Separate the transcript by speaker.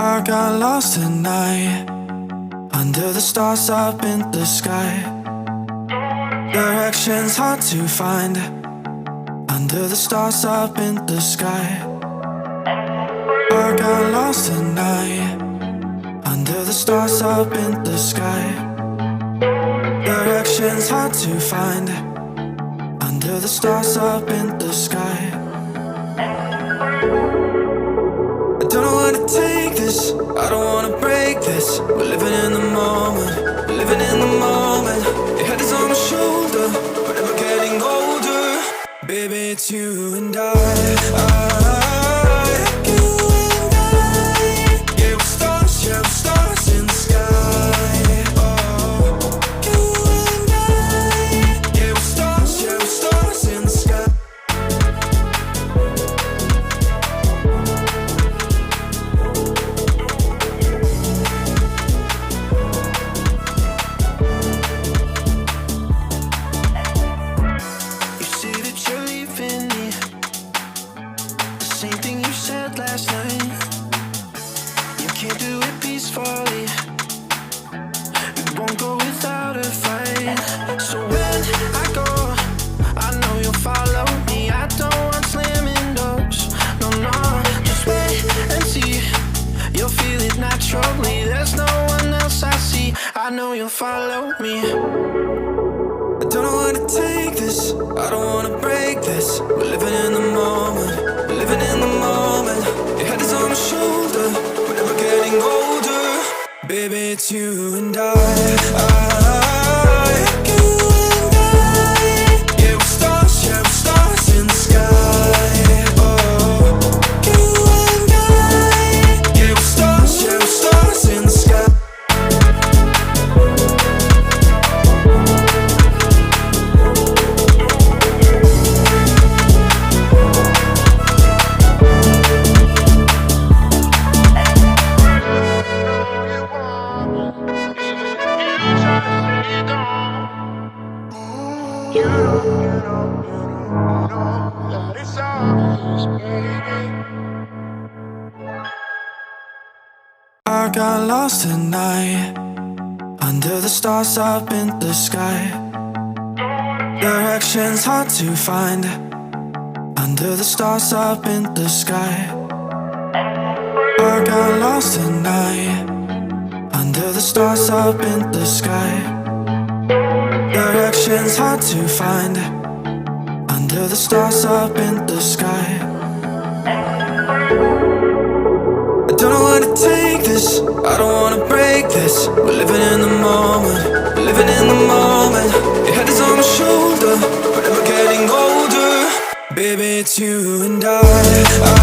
Speaker 1: I got lost at night, under the stars up in the sky. Directions hard to find, under the stars up in the sky. I got lost at night, under the stars up in the sky. Directions hard to find, under the stars up in the sky. I don't know where to take this, I don't wanna break this. We're living in the moment, we're living in the moment. Your head is on my shoulder, but we're getting older. Baby, it's you and I. You and I. Yeah, we're stars, yeah, we're stars in the sky. Oh, you and I. Yeah, we're stars, yeah, we're stars in the sky.
Speaker 2: Same thing you said last night. You can't do it peacefully. We won't go without a fight. So when I go, I know you'll follow me. I don't want slamming doors. No, no, just wait and see. You'll feel it naturally. There's no one else I see. I know you'll follow me.
Speaker 1: I don't know where to take this, I don't wanna break this. We're living in the moment, we're living in the moment. Your head is on my shoulder, we're never getting older. Baby, it's you and I. You and I. Yeah, we're stars, yeah, we're stars in the sky. Oh, you and I. Yeah, we're stars, yeah, we're stars in the sky. I got lost at night, under the stars up in the sky. Directions hard to find, under the stars up in the sky. I got lost at night, under the stars up in the sky. Directions hard to find, under the stars up in the sky. I don't know where to take this, I don't wanna break this. We're living in the moment, we're living in the moment. Your head is on my shoulder, but we're getting older. Baby, it's you and I.